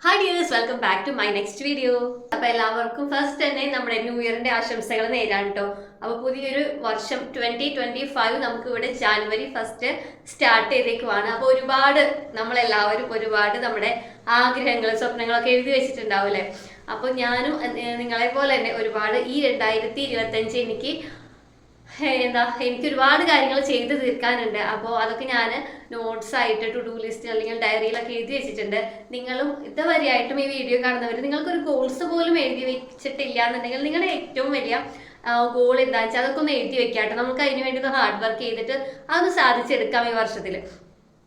Hi dears, welcome back to my next video. അപ്പൊ എല്ലാവർക്കും first തന്നെ നമ്മുടെ ന്യൂ ഇയറിന്റെ ആശംസകൾ നേരാണ് കേട്ടോ. അപ്പൊ പുതിയൊരു വർഷം 2025 നമുക്ക് ഇവിടെ ജാനുവരി 1 സ്റ്റാർട്ട് ചെയ്തേക്കുവാണ്. അപ്പൊ നമ്മളെല്ലാവരും ഒരുപാട് നമ്മുടെ ആഗ്രഹങ്ങൾ സ്വപ്നങ്ങളൊക്കെ എഴുതി വെച്ചിട്ടുണ്ടാവും അല്ലെ. അപ്പൊ ഞാനും നിങ്ങളെ പോലെ തന്നെ ഒരുപാട് ഈ 2025 എനിക്ക് ഒരുപാട് കാര്യങ്ങൾ ചെയ്ത് തീർക്കാനുണ്ട്. അപ്പോൾ അതൊക്കെ ഞാൻ നോട്ട്സ് ആയിട്ട് ടു ഡു ലിസ്റ്റ് അല്ലെങ്കിൽ ഡയറിയിലൊക്കെ എഴുതി വെച്ചിട്ടുണ്ട്. നിങ്ങളും ഇതുവരെയായിട്ടും ഈ വീഡിയോ കാണുന്നവർ നിങ്ങൾക്കൊരു ഗോൾസ് പോലും എഴുതി വെച്ചിട്ടില്ല എന്നുണ്ടെങ്കിൽ നിങ്ങളുടെ ഏറ്റവും വലിയ ഗോൾ എന്താ വെച്ചാൽ അതൊക്കെ ഒന്ന് എഴുതി വെക്കാട്ടോ. നമുക്ക് അതിന് വേണ്ടി ഒന്ന് ഹാർഡ് വർക്ക് ചെയ്തിട്ട് അതൊന്ന് സാധിച്ചെടുക്കാം ഈ വർഷത്തിൽ.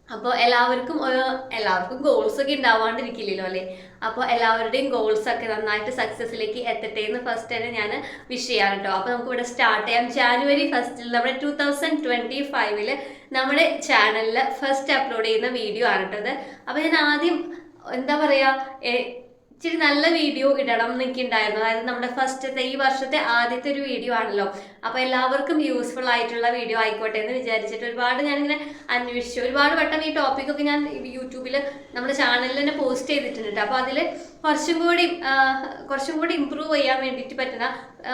അപ്പോൾ എല്ലാവർക്കും ഗോൾസ് ഒക്കെ ഉണ്ടാവാണ്ടിരിക്കില്ലല്ലോ അല്ലേ. അപ്പോൾ എല്ലാവരുടെയും ഗോൾസ് ഒക്കെ നന്നായിട്ട് സക്സസിലേക്ക് എത്തട്ടെ എന്ന് ഫസ്റ്റ് തന്നെ ഞാൻ വിഷ് ചെയ്യാം കേട്ടോ. അപ്പോൾ നമുക്ക് ഇവിടെ സ്റ്റാർട്ട് ചെയ്യാം. ജാനുവരി 1 നമ്മുടെ 2025 നമ്മുടെ ചാനലിൽ ഫസ്റ്റ് അപ്ലോഡ് ചെയ്യുന്ന വീഡിയോ ആണ് കേട്ടത്. അപ്പോൾ ഞാൻ ആദ്യം എന്താ പറയുക, ഇച്ചിരി നല്ല വീഡിയോ ഇടണം എന്നൊക്കെ ഉണ്ടായിരുന്നു. അതായത് നമ്മുടെ ഈ വർഷത്തെ ആദ്യത്തെ ഒരു വീഡിയോ ആണല്ലോ. അപ്പോൾ എല്ലാവർക്കും യൂസ്ഫുൾ ആയിട്ടുള്ള വീഡിയോ ആയിക്കോട്ടെ എന്ന് വിചാരിച്ചിട്ട് ഒരുപാട് ഞാനിങ്ങനെ അന്വേഷിച്ചു. ഒരുപാട് വട്ടം ഈ ടോപ്പിക്കൊക്കെ ഞാൻ യൂട്യൂബിൽ നമ്മുടെ ചാനലിൽ തന്നെ പോസ്റ്റ് ചെയ്തിട്ടുണ്ട്. അപ്പോൾ അതിൽ കുറച്ചും കൂടി ഇമ്പ്രൂവ് ചെയ്യാൻ വേണ്ടിയിട്ട് പറ്റുന്ന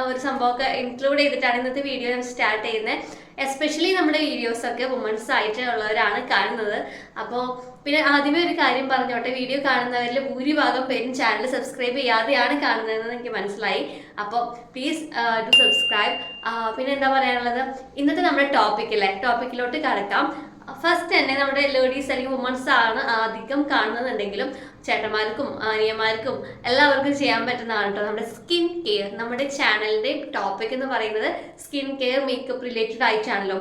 ഒരു സംഭവമൊക്കെ ഇൻക്ലൂഡ് ചെയ്തിട്ടാണ് ഇന്നത്തെ വീഡിയോ ഞാൻ സ്റ്റാർട്ട് ചെയ്യുന്നത്. എസ്പെഷ്യലി നമ്മുടെ വീഡിയോസൊക്കെ വുമൻസ് ആയിട്ടുള്ളവരാണ് കാണുന്നത്. അപ്പോൾ പിന്നെ ആദ്യമേ ഒരു കാര്യം പറഞ്ഞോട്ടെ, വീഡിയോ കാണുന്നവരിൽ ഭൂരിഭാഗം പേരും ചാനൽ സബ്സ്ക്രൈബ് ചെയ്യാതെയാണ് കാണുന്നതെന്ന് എനിക്ക് മനസ്സിലായി. അപ്പോൾ പ്ലീസ് ടു സബ്സ്ക്രൈബ്. പിന്നെ എന്താ പറയാനുള്ളത്, ഇന്നത്തെ നമ്മുടെ ടോപ്പിക്കിലോട്ട് കടക്കാം. ഫസ്റ്റ് തന്നെ നമ്മുടെ ലേഡീസ് അല്ലെങ്കിൽ വുമൻസ് ആണ് അധികം കാണുന്നതെന്നുണ്ടെങ്കിലും ചേട്ടന്മാർക്കും അനിയന്മാർക്കും എല്ലാവർക്കും ചെയ്യാൻ പറ്റുന്നതാണ് കേട്ടോ നമ്മുടെ സ്കിൻ കെയർ. നമ്മുടെ ചാനലിന്റെ ടോപ്പിക് എന്ന് പറയുന്നത് സ്കിൻ കെയർ മേക്കപ്പ് റിലേറ്റഡ് ആയിട്ടാണല്ലോ.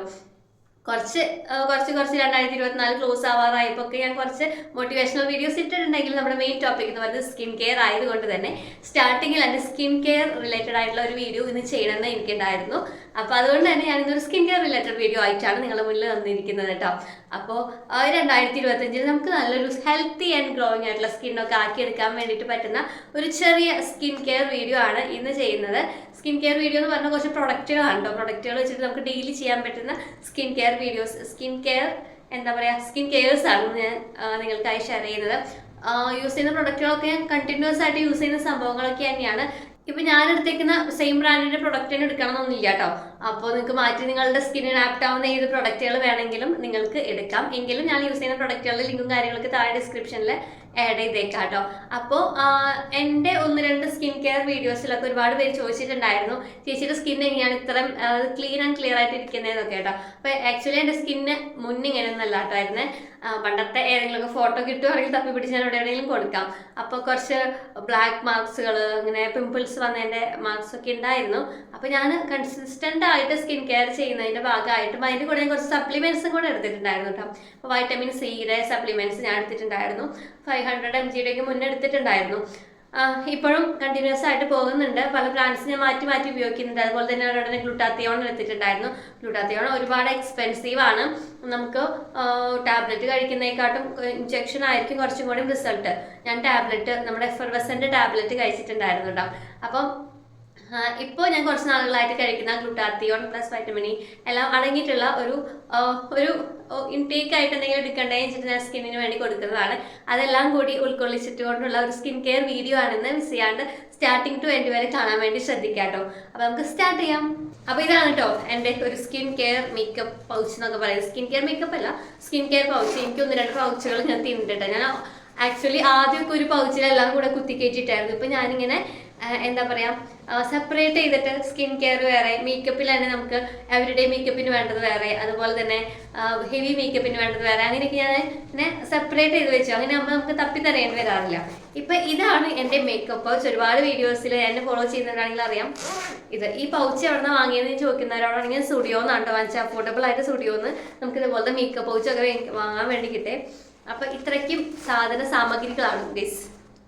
കുറച്ച് 2024 ക്ലോസ് ആവാറായപ്പോൾ ഞാൻ കുറച്ച് മോട്ടിവേഷണൽ വീഡിയോസ് ഇട്ടിട്ടുണ്ടെങ്കിലും നമ്മുടെ മെയിൻ ടോപ്പിക് എന്ന് പറയുന്നത് സ്കിൻ കെയർ ആയതുകൊണ്ട് തന്നെ സ്റ്റാർട്ടിങ്ങിൽ തന്നെ സ്കിൻ കെയർ റിലേറ്റഡ് ആയിട്ടുള്ള ഒരു വീഡിയോ ഇന്ന് ചെയ്യണമെന്ന് എനിക്കുണ്ടായിരുന്നു. അപ്പോൾ അതുകൊണ്ട് തന്നെ ഞാൻ ഇന്നൊരു സ്കിൻ കെയർ റിലേറ്റഡ് വീഡിയോ ആയിട്ടാണ് നിങ്ങളുടെ മുന്നിൽ വന്നിരിക്കുന്നത് കേട്ടോ. അപ്പോൾ 2025 നമുക്ക് നല്ലൊരു ഹെൽത്തി ആൻഡ് ഗ്ലോയിങ് ആയിട്ടുള്ള സ്കിന്നൊക്കെ ആക്കിയെടുക്കാൻ വേണ്ടിയിട്ട് പറ്റുന്ന ഒരു ചെറിയ സ്കിൻ കെയർ വീഡിയോ ആണ് ഇന്ന് ചെയ്യുന്നത്. സ്കിൻ കെയർ വീഡിയോ എന്ന് പറഞ്ഞാൽ കുറച്ച് പ്രൊഡക്റ്റുകളാണ് കേട്ടോ. പ്രൊഡക്റ്റുകൾ വെച്ചിട്ട് നമുക്ക് ഡെയിലി ചെയ്യാൻ പറ്റുന്ന skin care videos, skin CARES ആണ് ഞാൻ നിങ്ങൾക്കായി ഷെയർ ചെയ്യുന്നത്. യൂസ് ചെയ്യുന്ന പ്രൊഡക്റ്റുകളൊക്കെ ഞാൻ കണ്ടിന്യൂസ് ആയിട്ട് യൂസ് ചെയ്യുന്ന സംഭവങ്ങളൊക്കെ തന്നെയാണ്. ഇപ്പൊ ഞാൻ എടുത്തേക്കുന്ന സെയിം ബ്രാൻഡിന്റെ പ്രൊഡക്റ്റ് തന്നെ എടുക്കണം എന്നൊന്നുമില്ല കേട്ടോ. അപ്പോൾ നിങ്ങൾക്ക് മാറ്റി നിങ്ങളുടെ സ്കിന്നിന് ആപ്റ്റ് ആവുന്ന ഏത് പ്രൊഡക്റ്റുകൾ വേണമെങ്കിലും നിങ്ങൾക്ക് എടുക്കാം. എങ്കിലും ഞാൻ യൂസ് ചെയ്യുന്ന പ്രൊഡക്റ്റുകളുടെ ലിങ്കും കാര്യങ്ങളൊക്കെ താഴെ ഡിസ്ക്രിപ്ഷനിൽ ആഡ് ചെയ്തേക്കാം കേട്ടോ. അപ്പോൾ എൻ്റെ 1-2 സ്കിൻ കെയർ വീഡിയോസിലൊക്കെ ഒരുപാട് പേര് ചോദിച്ചിട്ടുണ്ടായിരുന്നു, ചേച്ചിയുടെ സ്കിൻ എങ്ങനെയാണ് ഇത്രയും ക്ലീൻ ആൻഡ് ക്ലിയർ ആയിട്ട് ഇരിക്കുന്നതെന്നൊക്കെ കേട്ടോ. അപ്പോൾ ആക്ച്വലി എൻ്റെ സ്കിന്ന് മുന്നിങ്ങനെയൊന്നല്ല കേട്ടോ ആയിരുന്നേ. പണ്ടത്തെ ഏതെങ്കിലുമൊക്കെ ഫോട്ടോ കിട്ടുവാണെങ്കിൽ തപ്പി പിടിച്ച് ഞാൻ എവിടെയെങ്കിലും കൊടുക്കാം. അപ്പോൾ കുറച്ച് ബ്ലാക്ക് മാർക്സുകൾ, അങ്ങനെ പിമ്പിൾസ് വന്നതിൻ്റെ മാർക്സ് ഒക്കെ ഉണ്ടായിരുന്നു. അപ്പോൾ ഞാൻ കൺസിസ്റ്റൻ്റ് ആയിട്ട് സ്കിൻ കെയർ ചെയ്യുന്നതിൻ്റെ ഭാഗമായിട്ടും അതിൻ്റെ കൂടെ ഞാൻ കുറച്ച് സപ്ലിമെൻറ്റ്സും കൂടെ എടുത്തിട്ടുണ്ടായിരുന്നു കേട്ടോ. അപ്പോൾ വൈറ്റമിൻ സിയുടെ സപ്ലിമെൻറ്റ്സ് ഞാൻ എടുത്തിട്ടുണ്ടായിരുന്നു. 500 mg മുന്നേ എടുത്തിട്ടുണ്ടായിരുന്നു. ഇപ്പോഴും കണ്ടിന്യൂസ് ആയിട്ട് പോകുന്നുണ്ട്. പല ബ്രാൻഡ്സ് ഞാൻ മാറ്റി ഉപയോഗിക്കുന്നുണ്ട്. അതുപോലെ തന്നെ ഒരെണ്ണം ഗ്ലൂട്ടാത്തിയോൺ എടുത്തിട്ടുണ്ടായിരുന്നു. ഗ്ലൂട്ടാത്തിയോൺ ഒരുപാട് എക്സ്പെൻസീവ് ആണ്. നമുക്ക് ടാബ്ലറ്റ് കഴിക്കുന്നതിനെക്കാട്ടും ഇഞ്ചക്ഷൻ ആയിരിക്കും കുറച്ചും കൂടി റിസൾട്ട്. ഞാൻ നമ്മുടെ എഫർവസന്റ് ടാബ്ലറ്റ് കഴിച്ചിട്ടുണ്ടായിരുന്നു കേട്ടോ. അപ്പം ഇപ്പോൾ ഞാൻ കുറച്ച് നാളുകളായിട്ട് കഴിക്കുന്ന ഗ്ലൂട്ടാത്തിയോൺ പ്ലസ് വൈറ്റമിൻ ഇ എല്ലാം അടങ്ങിയിട്ടുള്ള ഒരു ഇൻടേക്ക് ആയിട്ട് എന്തെങ്കിലും എടുക്കണ്ടേ വെച്ചിട്ട് ഞാൻ സ്കിന്നിന് വേണ്ടി കൊടുക്കുന്നതാണ്. അതെല്ലാം കൂടി ഉൾക്കൊള്ളിച്ചിട്ടുകൊണ്ടുള്ള ഒരു സ്കിൻ കെയർ വീഡിയോ ആണെന്ന് മിസ് ചെയ്യാണ്ട് സ്റ്റാർട്ടിങ് ടു എൻഡ് വരെ കാണാൻ വേണ്ടി ശ്രദ്ധിക്കാം കേട്ടോ. അപ്പോൾ നമുക്ക് സ്റ്റാർട്ട് ചെയ്യാം. അപ്പോൾ ഇതാണ് കേട്ടോ എൻ്റെ ഒരു സ്കിൻ കെയർ മേക്കപ്പ് പൗച്ച് എന്നൊക്കെ പറയുന്നത്. സ്കിൻ കെയർ മേക്കപ്പ് അല്ല, സ്കിൻ കെയർ പൗച്ച്. എനിക്ക് 1-2 പൗച്ചുകൾ ഞാൻ തിന്നിട്ടുണ്ട്. ഞാൻ ആക്ച്വലി ആദ്യമൊക്കെ ഒരു പൗച്ചിലെല്ലാം കൂടെ കുത്തിക്കയറ്റിട്ടായിരുന്നു. ഇപ്പം ഞാനിങ്ങനെ എന്താ പറയുക, സെപ്പറേറ്റ് ചെയ്തിട്ട് സ്കിൻ കെയർ വേറെ, മേക്കപ്പിൽ തന്നെ നമുക്ക് എവരിഡേ മേക്കപ്പിന് വേണ്ടത് വേറെ, അതുപോലെ തന്നെ ഹെവി മേക്കപ്പിന് വേണ്ടത് വേറെ, അങ്ങനെയൊക്കെ ഞാൻ ഇങ്ങനെ സെപ്പറേറ്റ് ചെയ്ത് വെച്ചു. അങ്ങനെ ആകുമ്പോൾ നമുക്ക് തപ്പിത്തറിയേണ്ടി വരാറില്ല. ഇപ്പം ഇതാണ് എൻ്റെ മേക്കപ്പ് പൗച്ച്. ഒരുപാട് വീഡിയോസിൽ എന്നെ ഫോളോ ചെയ്യുന്നവരാണെങ്കിൽ അറിയാം. ഈ പൗച്ച് എവിടെ നിന്ന് വാങ്ങിയതെന്ന് ചോദിക്കുന്നവരോടാണെങ്കിൽ സ്റ്റുഡിയോന്നാണ് കേട്ടോ വാങ്ങിച്ച. അഫോർഡബിൾ ആയിട്ട് സ്റ്റുഡിയോന്ന് നമുക്ക് ഇതുപോലത്തെ മേക്കപ്പ് പൗച്ചൊക്കെ വാങ്ങാൻ വേണ്ടി കിട്ടേ. അപ്പം ഇത്രയ്ക്കും സാമഗ്രികളാണ് ഗൈസ്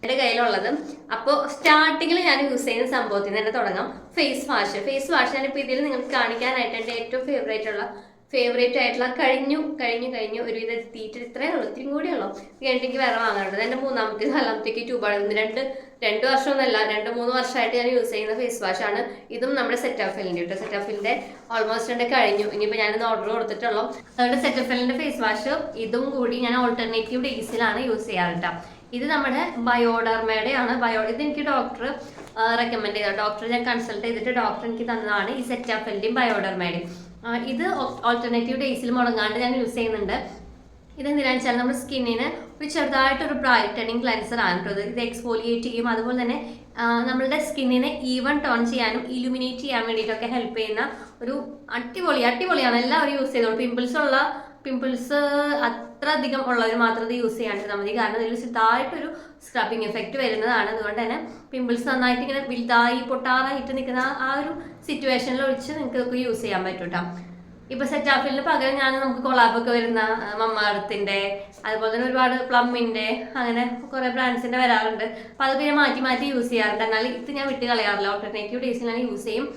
എൻ്റെ കയ്യിലുള്ളത്. അപ്പോൾ സ്റ്റാർട്ടിങ്ങിൽ ഞാൻ യൂസ് ചെയ്യുന്ന സംഭവത്തിൽ നിന്ന് തന്നെ തുടങ്ങാം. ഫേസ് വാഷ് ഞാനിപ്പോൾ ഇതിൽ നിങ്ങൾക്ക് കാണിക്കാനായിട്ട് എൻ്റെ ഏറ്റവും ഫേവറേറ്റ് ആയിട്ടുള്ള കഴിഞ്ഞു ഒരുവിധം എത്തിയിട്ട് ഇത്രയേ ഉള്ളൂ, ഇത്തിരി കൂടെ ഉള്ളൂ. എനിക്ക് വേറെ വാങ്ങാറുണ്ട്. എൻ്റെ 4ാമത്തേക്ക് ട്യൂബാണ്. 2 വർഷമൊന്നുമല്ല, 2-3 വർഷമായിട്ട് ഞാൻ യൂസ് ചെയ്യുന്ന ഫേസ് വാഷാണ്. ഇതും നമ്മുടെ സെറ്റാഫിലിൻ്റെ കേട്ടോ. സെറ്റാഫിലിൻ്റെ ഓൾമോസ്റ്റ് എൻ്റെ കഴിഞ്ഞു. ഇനിയിപ്പോൾ ഞാനൊന്ന് ഓർഡർ കൊടുത്തിട്ടുള്ളൂ. അതുകൊണ്ട് സെറ്റാഫിലിൻ്റെ ഫേസ് വാഷ് ഇതും കൂടി ഞാൻ ഓൾട്ടർനേറ്റീവ് ഡേയ്സിലാണ് യൂസ് ചെയ്യാറ് കേട്ടോ. ഇത് നമ്മുടെ ബയോഡർമയുടെ ആണ്. ഇത് എനിക്ക് ഡോക്ടർ റെക്കമെൻഡ് ചെയ്ത, ഡോക്ടർ ഞാൻ കൺസൾട്ട് ചെയ്തിട്ട് ഡോക്ടർ എനിക്ക് തന്നതാണ് ഈ സെറ്റാഫിലിന്റെയും ബയോഡർമയുടെയും. ഇത് ഓൾട്ടർനേറ്റീവ് ഡേയ്സിൽ മുടങ്ങാണ്ട് ഞാൻ യൂസ് ചെയ്യുന്നുണ്ട്. ഇതെന്തിനാണെന്ന് വെച്ചാൽ നമ്മുടെ സ്കിന്നിന് ഒരു ചെറുതായിട്ടൊരു ബ്രൈറ്റനിങ് ക്ലെൻസർ ആണ് കേട്ടോ. ഇത് എക്സ്ഫോലിയേറ്റ് ചെയ്യും, അതുപോലെ തന്നെ നമ്മളുടെ സ്കിന്നിനെ ഈവൻ ടോൺ ചെയ്യാനും ഇലുമിനേറ്റ് ചെയ്യാൻ വേണ്ടിയിട്ടൊക്കെ ഹെൽപ്പ് ചെയ്യുന്ന ഒരു അടിപൊളിയാണ്. എല്ലാവരും യൂസ് ചെയ്തോളൂ. പിമ്പിൾസ് അത്ര അധികം ഉള്ളവർ മാത്രം ഇത് യൂസ് ചെയ്യാണ്ടിരുന്നാൽ മതി. കാരണം ഇതിൽ ചെറുതായിട്ടൊരു സ്ക്രബിങ് എഫക്റ്റ് വരുന്നതാണ്. അതുകൊണ്ട് തന്നെ പിമ്പിൾസ് നന്നായിട്ട് ഇങ്ങനെ വലുതായി പൊട്ടാറായിട്ട് നിൽക്കുന്ന ആ ഒരു സിറ്റുവേഷനിൽ ഒഴിച്ച് നിങ്ങൾക്ക് ഇതൊക്കെ യൂസ് ചെയ്യാൻ പറ്റും കേട്ടോ. ഇപ്പൊ സെറ്റാഫിലിന് പകരം നമുക്ക് കൊളാബൊക്കെ വരുന്ന മമ്മാർത്തിന്റെ, അതുപോലെ തന്നെ ഒരുപാട് പ്ലമ്മിന്റെ, അങ്ങനെ കുറെ ബ്രാൻഡ്സിന്റെ വരാറുണ്ട്. അപ്പൊ അതൊക്കെ ഞാൻ മാറ്റി യൂസ് ചെയ്യാറുണ്ട്. എന്നാൽ ഇത് ഞാൻ വിട്ട് കളയാറില്ല. ഓൾട്ടർനേറ്റീവ് ഡേയ്സിൽ ഞാൻ യൂസ് ചെയ്യും.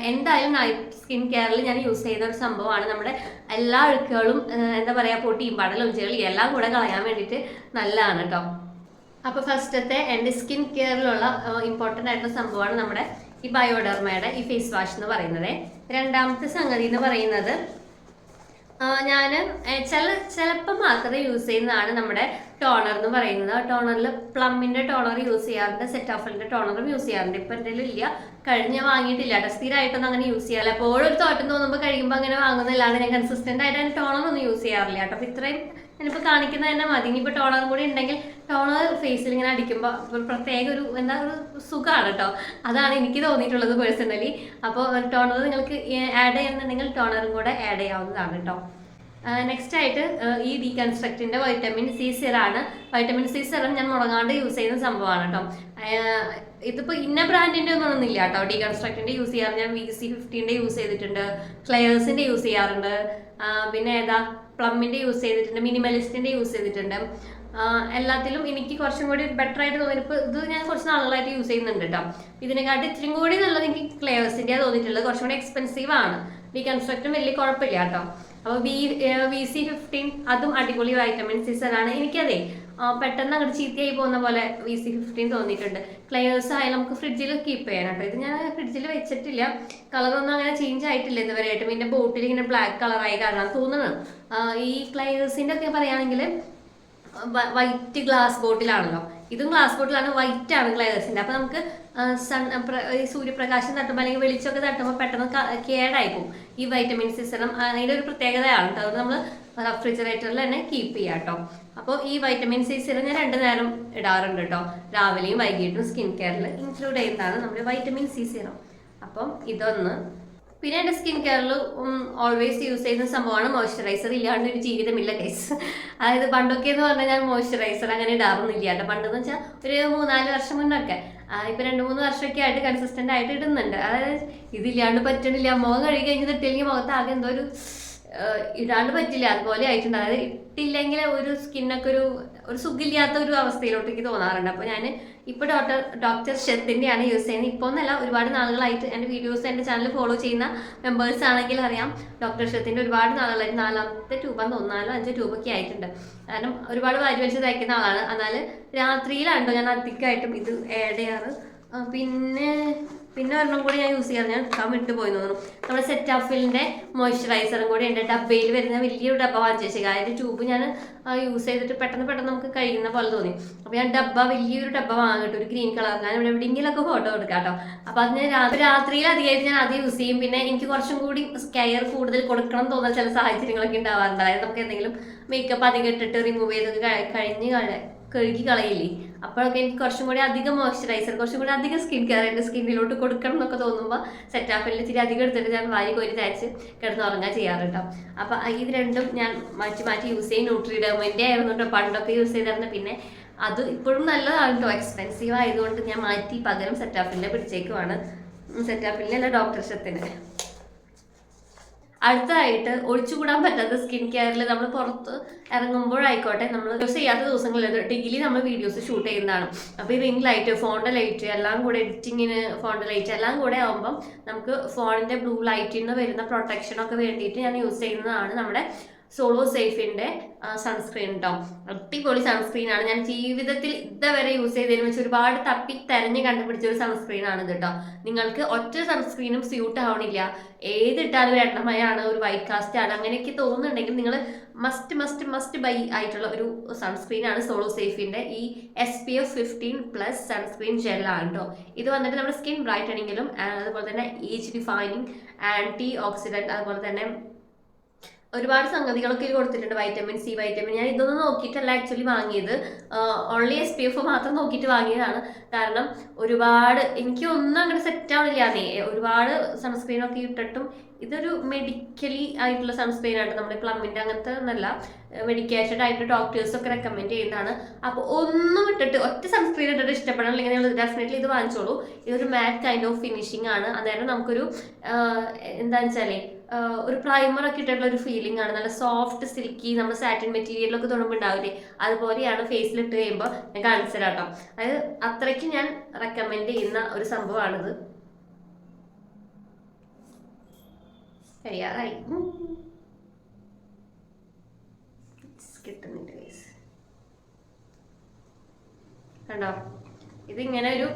എന്തായാലും നൈറ്റ് സ്കിൻ കെയറിൽ ഞാൻ യൂസ് ചെയ്യുന്ന ഒരു സംഭവമാണ്. നമ്മുടെ എല്ലാ അഴുക്കുകളും എന്താ പറയാ, പൊട്ടിയും പടലും ചെളിയും എല്ലാം കൂടെ കളയാൻ വേണ്ടിയിട്ട് നല്ലതാണ് കേട്ടോ. അപ്പൊ ഫസ്റ്റത്തെ എൻ്റെ സ്കിൻ കെയറിലുള്ള ഇമ്പോർട്ടൻ്റ് ആയിട്ടുള്ള സംഭവമാണ് നമ്മുടെ ഈ ബയോഡർമയുടെ ഈ ഫേസ് വാഷ് എന്ന് പറയുന്നത്. രണ്ടാമത്തെ സംഗതി എന്ന് പറയുന്നത് ഞാൻ ചിലപ്പോൾ മാത്രമേ യൂസ് ചെയ്യുന്നതാണ് നമ്മുടെ ടോണർ എന്ന് പറയുന്നത്. ടോണറിൽ പ്ലമ്മിന്റെ ടോണർ യൂസ് ചെയ്യാറുണ്ട്, സെറ്റാഫിലിന്റെ ടോണറും യൂസ് ചെയ്യാറുണ്ട്. ഇപ്പം എന്തെങ്കിലും ഇല്ല, വാങ്ങിയിട്ടില്ല കേട്ടോ. സ്ഥിരമായിട്ടൊന്നും അങ്ങനെ യൂസ് ചെയ്യാറില്ല. എപ്പോഴും ഒരു തോട്ടം തോന്നുമ്പോൾ കഴിയുമ്പോൾ അങ്ങനെ വാങ്ങുന്നില്ലാണ്ട് ഞാൻ കൺസിസ്റ്റന്റ് ആയിട്ട് അതിന് ടോണർ ഒന്നും യൂസ് ചെയ്യാറില്ല കേട്ടോ. അപ്പം ഇത്രയും ഞാനിപ്പോൾ കാണിക്കുന്നത് തന്നെ മതി. ഇനിയിപ്പോൾ ടോണറും കൂടി ഉണ്ടെങ്കിൽ ടോണർ ഫേസിൽ ഇങ്ങനെ അടിക്കുമ്പോൾ ഒരു പ്രത്യേക ഒരു സുഖമാണ് കേട്ടോ. അതാണ് എനിക്ക് തോന്നിയിട്ടുള്ളത് പേഴ്സണലി. അപ്പോൾ ടോണർ നിങ്ങൾക്ക് ആഡ് ചെയ്യുന്നുണ്ടെങ്കിൽ ടോണറും കൂടെ ആഡ് ചെയ്യാവുന്നതാണ് കേട്ടോ. നെക്സ്റ്റ് ആയിട്ട് ഈ ഡീകൺസ്ട്രക്റ്റിന്റെ വൈറ്റമിൻ സി സിറാണ്. വൈറ്റമിൻ സി സിറം ഞാൻ മുടങ്ങാണ്ട് യൂസ് ചെയ്യുന്ന സംഭവമാണ് കേട്ടോ. ഇതിപ്പോൾ ഇന്ന ബ്രാൻഡിന്റെ ഒന്നും ഇല്ല കേട്ടോ. ഡീകൺസ്ട്രക്റ്റിന്റെ യൂസ് ചെയ്യാറ് ഞാൻ VC15 യൂസ് ചെയ്തിട്ടുണ്ട്, ക്ലെയേഴ്സിന്റെ യൂസ് ചെയ്യാറുണ്ട്, പിന്നെ പ്ലമ്മിന്റെ യൂസ് ചെയ്തിട്ടുണ്ട്, മിനിമലിസ്റ്റിന്റെ യൂസ് ചെയ്തിട്ടുണ്ട്. എല്ലാത്തിലും എനിക്ക് കുറച്ചും കൂടി ബെറ്റർ ആയിട്ട് തോന്നി. ഇപ്പോൾ ഇത് ഞാൻ കുറച്ച് നാളുകളായിട്ട് യൂസ് ചെയ്യുന്നുണ്ട് കേട്ടോ. ഇതിനെക്കാട്ടി ഇത്രയും കൂടി നല്ലത് എനിക്ക് ക്ലെയേഴ്സിന്റെ തോന്നിയിട്ടുള്ളത്. കുറച്ചും കൂടി എക്സ്പെൻസീവ് ആണ്. ഡീകൺസ്ട്രക്റ്റും വലിയ കുഴപ്പമില്ല കേട്ടോ. അപ്പോൾ VC15 അതും അടിപൊളി വൈറ്റമിൻ സി സിറാണ്. എനിക്കതേ പെട്ടെന്ന് അങ്ങോട്ട് ചീത്തയായി പോകുന്ന പോലെ VC15 തോന്നിയിട്ടുണ്ട്. ക്ലെയേഴ്സ് ആയാലും നമുക്ക് ഫ്രിഡ്ജിൽ കീപ്പ് ചെയ്യാൻ കേട്ടോ. ഇത് ഞാൻ ഫ്രിഡ്ജിൽ വെച്ചിട്ടില്ല, കളറൊന്നും അങ്ങനെ ചേഞ്ച് ആയിട്ടില്ല ഇതുവരെയായിട്ടും. പിന്നെ ബോട്ടിൽ ഇങ്ങനെ ബ്ലാക്ക് കളറായി കാരണം തോന്നുന്നു. ഈ ക്ലെയേഴ്സിന്റെ ഒക്കെ പറയുകയാണെങ്കിൽ വൈറ്റ് ഗ്ലാസ് ബോട്ടിലാണല്ലോ, ഇതും ഗ്ലാസ് ബോട്ടിലാണ്, വൈറ്റ് ആണ് ക്ലെയേഴ്സിന്റെ. അപ്പൊ നമുക്ക് സൂര്യപ്രകാശം തട്ടുമ്പോൾ അല്ലെങ്കിൽ വെളിച്ചമൊക്കെ തട്ടുമ്പോൾ പെട്ടെന്ന് കേടായി പോകും ഈ വൈറ്റമിൻ സി സിറം. അതിന്റെ ഒരു പ്രത്യേകതയാണ് കേട്ടോ. അത് നമ്മൾ റെഫ്രിജറേറ്ററിൽ തന്നെ കീപ്പ് ചെയ്യാം കേട്ടോ. അപ്പോൾ ഈ വൈറ്റമിൻ സി സിറം ഞാൻ 2 നേരം ഇടാറുണ്ട് കേട്ടോ. രാവിലെയും വൈകിട്ടും സ്കിൻ കെയറിൽ ഇൻക്ലൂഡ് ചെയ്യുന്നതാണ് നമ്മുടെ വൈറ്റമിൻ സി സിറം. അപ്പം ഇതൊന്ന്. പിന്നെ എൻ്റെ സ്കിൻ കെയറിൽ ഓൾവേസ് യൂസ് ചെയ്യുന്ന സംഭവമാണ് മോയ്സ്ചറൈസർ. ഇല്ലാണ്ട് ഒരു ജീവിതമില്ല കേസ്. അതായത് പണ്ടൊക്കെ എന്ന് പറഞ്ഞാൽ ഞാൻ മോയ്സ്ചറൈസർ അങ്ങനെ ഇടാറൊന്നുമില്ല കേട്ടോ. പണ്ടെന്ന് വെച്ചാൽ ഒരു 3-4 വർഷം മുന്നൊക്കെ. ഇപ്പം 2-3 വർഷമൊക്കെ ആയിട്ട് കൺസിസ്റ്റന്റ് ആയിട്ട് ഇടുന്നുണ്ട്. അതായത് ഇതില്ലാണ്ട് പറ്റണില്ല. മുഖം കഴുകി കഴിഞ്ഞിട്ട് ഇട്ടില്ലെങ്കിൽ മുഖത്ത് ആകെ എന്തോ ഇടാണ്ട് പറ്റില്ല, അതുപോലെ ആയിട്ടുണ്ട്. അതായത് ഇട്ടില്ലെങ്കിൽ ഒരു സ്കിന്നൊക്കെ ഒരു സുഖമില്ലാത്ത ഒരു അവസ്ഥയിലോട്ടേക്ക് തോന്നാറുണ്ട്. അപ്പോൾ ഞാൻ ഇപ്പോൾ ഡോക്ടർ ഷെത്തിൻ്റെയാണ് യൂസ് ചെയ്യുന്നത്. ഇപ്പോൾ ഒന്നല്ല, ഒരുപാട് നാളുകളായിട്ട് എൻ്റെ വീഡിയോസ് എൻ്റെ ചാനൽ ഫോളോ ചെയ്യുന്ന മെമ്പേഴ്സ് ആണെങ്കിൽ അറിയാം, ഡോക്ടർ ഷെത്തിൻ്റെ ഒരുപാട് നാളുകളായിട്ട് 4ാമത്തെ ട്യൂബാന്ന് തോന്നുന്നു, 4-5 ട്യൂബൊക്കെ ആയിട്ടുണ്ട്. കാരണം ഒരുപാട് വാരി വലിച്ച് തയ്ക്കുന്ന ആളാണ്. എന്നാൽ രാത്രിയിലാണ്ടോ ഞാൻ അധികമായിട്ടും ഇത് ആഡ് ചെയ്യാറ്. പിന്നെ ഒരെണ്ണം കൂടി ഞാൻ യൂസ് ചെയ്യാറ്, ഞാൻ എടുക്കാൻ വിട്ടുപോയി തോന്നുന്നു. നമ്മുടെ സെറ്റാഫിലിന്റെ മോയ്സ്ചറൈസറും കൂടി ഉണ്ട്. ഡബ്ബയിൽ വരുന്ന വലിയൊരു ഡബ്ബ വാങ്ങിച്ചു. അതിന്റെ ട്യൂബ് ഞാൻ യൂസ് ചെയ്തിട്ട് പെട്ടെന്ന് നമുക്ക് കഴിയുന്ന പോലെ തോന്നി. അപ്പോൾ ഞാൻ വലിയൊരു ഡബ്ബ വാങ്ങിട്ട്, ഒരു ഗ്രീൻ കളർ. ഞാൻ ഇവിടെ എവിടെയെങ്കിലൊക്കെ ഫോട്ടോ എടുക്കാം കേട്ടോ. അപ്പോൾ അത് ഞാൻ രാത്രിയിൽ അധികമായിട്ട് ഞാൻ അത് യൂസ് ചെയ്യും. പിന്നെ എനിക്ക് കുറച്ചും കൂടി കെയർ കൂടുതൽ കൊടുക്കണം എന്ന് തോന്നുന്ന ചില സാഹചര്യങ്ങളൊക്കെ ഉണ്ടാവാറുണ്ട്. അതായത് നമുക്ക് എന്തെങ്കിലും മേക്കപ്പ് അധികം ഇട്ടിട്ട് റിമൂവ് ചെയ്തൊക്കെ കഴുകി കളയില്ലേ, അപ്പോഴൊക്കെ എനിക്ക് കുറച്ചും കൂടി അധികം മോയ്സ്ചറൈസർ, കുറച്ചും കൂടി അധികം സ്കിൻ കെയർ എൻ്റെ സ്കിന്നിലോട്ട് കൊടുക്കണം എന്നൊക്കെ തോന്നുമ്പോൾ സെറ്റാഫിലിൽ ഇച്ചിരി അധികം എടുത്തിട്ട് ഞാൻ വാരി കോരി തയ്ച്ച് കിടന്നുറങ്ങാൻ ചെയ്യാറ് കേട്ടോ. അപ്പം ഇത് രണ്ടും ഞാൻ മാറ്റി യൂസ് ചെയ്യും. ന്യൂട്രിഡെർമിൻ്റെ ആയിരുന്നു കേട്ടോ പണ്ടൊക്കെ യൂസ് ചെയ്തിരുന്നത്. പിന്നെ അത് ഇപ്പോഴും നല്ലതാണ് കേട്ടോ. എക്സ്പെൻസീവ് ആയതുകൊണ്ട് ഞാൻ മാറ്റി പകരം സെറ്റാഫിലിനെ പിടിച്ചേക്കുവാണ്. സെറ്റാഫിലിനല്ല, ഡോക്ടർ ഷെത്തിന്. അടുത്തതായിട്ട് ഒഴിച്ചുകൂടാൻ പറ്റാത്ത സ്കിൻ കെയറിൽ നമ്മൾ പുറത്ത് ഇറങ്ങുമ്പോഴായിക്കോട്ടെ, നമ്മൾ യൂസ് ചെയ്യാത്ത ദിവസങ്ങളിൽ ഡെയിലി നമ്മൾ വീഡിയോസ് ഷൂട്ട് ചെയ്യുന്നതാണ്. അപ്പോൾ ഈ റിംഗ് ലൈറ്റ്, ഫോണിൻ്റെ ലൈറ്റ് എല്ലാം കൂടെ, എഡിറ്റിങ്ങിന് ഫോണിൻ്റെ ലൈറ്റ് എല്ലാം കൂടെ ആകുമ്പം നമുക്ക് ഫോണിൻ്റെ ബ്ലൂ ലൈറ്റിൽ നിന്ന് വരുന്ന പ്രൊട്ടക്ഷനൊക്കെ വേണ്ടിയിട്ട് ഞാൻ യൂസ് ചെയ്യുന്നതാണ് നമ്മുടെ സോളോ സേഫിന്റെ സൺസ്ക്രീൻ കേട്ടോ. അടിപൊളി സൺസ്ക്രീനാണ്. ഞാൻ ജീവിതത്തിൽ ഇതുവരെ യൂസ് ചെയ്തതിന് വെച്ച് ഒരുപാട് തപ്പി തെരഞ്ഞ് കണ്ടുപിടിച്ച ഒരു സൺസ്ക്രീനാണ് ഇത് കേട്ടോ. നിങ്ങൾക്ക് ഒറ്റ സൺസ്ക്രീനും സ്യൂട്ട് ആവണില്ല, ഏതിട്ടാലും ഒരു എണ്ണമയാണ്, ഒരു വൈറ്റ് കാസ്റ്റ് ആണ്, അങ്ങനെയൊക്കെ തോന്നുന്നുണ്ടെങ്കിൽ നിങ്ങൾ മസ്റ്റ് ബൈ ആയിട്ടുള്ള ഒരു സൺസ്ക്രീനാണ് സോളോ സേഫിന്റെ ഈ SPF 15+ സൺസ്ക്രീൻ ജെല്ലാണ് കേട്ടോ. ഇത് വന്നിട്ട് നമ്മുടെ സ്കിൻ ബ്രൈറ്റനിങ്ങിലും അതുപോലെ തന്നെ ഏജ് ഡിഫൈനിങ്, ആന്റി ഓക്സിഡന്റ്, അതുപോലെ തന്നെ ഒരുപാട് സംഗതികളൊക്കെ കൊടുത്തിട്ടുണ്ട്. Vitamin C, vitamin. ഞാൻ ഇതൊന്നും നോക്കിയിട്ടല്ല ആക്ച്വലി വാങ്ങിയത്, ഓൺലി SPF മാത്രം നോക്കിയിട്ട് വാങ്ങിയതാണ്. കാരണം ഒരുപാട് എനിക്ക് ഒന്നും അങ്ങനെ സെറ്റ് ആവണില്ലാന്നേ. ഒരുപാട് സൺസ്ക്രീനൊക്കെ ഇട്ടിട്ടും ഇതൊരു മെഡിക്കലി ആയിട്ടുള്ള സൺസ്ക്രീൻ ആണ്, നമ്മുടെ പ്ലമ്മിൻ്റെ അങ്ങനത്തെ ഒന്നല്ല, മെഡിക്കേറ്റഡ് ആയിട്ട് ഡോക്ടേഴ്സൊക്കെ റെക്കമെൻഡ് ചെയ്യുന്നതാണ്. അപ്പോൾ ഒന്നും ഇട്ടിട്ട് ഒറ്റ സൺസ്ക്രീൻ ഇട്ടിട്ട് ഇഷ്ടപ്പെടണമെങ്കിൽ നിങ്ങൾ ഡെഫിനറ്റ്ലി ഇത് വാങ്ങിച്ചോളൂ. ഇതൊരു മാറ്റ് കൈൻഡ് ഓഫ് ഫിനിഷിംഗ് ആണ്. അതായത് നമുക്കൊരു എന്താണെന്ന് വെച്ചാൽ ഒരു പ്രൈമർ ഒക്കെ ഇട്ടിട്ടുള്ള ഒരു ഫീലിംഗ് ആണ്. നല്ല സോഫ്റ്റ് സിൽക്കി, നമ്മൾ സാറ്റിൻ മെറ്റീരിയലൊക്കെ തൊടുമ്പോൾ ഉണ്ടാവില്ലേ, അതുപോലെയാണ് ഫേസിൽ ഇട്ട് കഴിയുമ്പോൾ ഞാൻ കാണിച്ചു തരാം കേട്ടോ. അതായത് അത്രയ്ക്ക് ഞാൻ റെക്കമെൻഡ് ചെയ്യുന്ന ഒരു സംഭവമാണിത്. തയ്യാറായി കിട്ടുന്നുണ്ട് കണ്ടോ. ഇതിങ്ങനെ ഒരു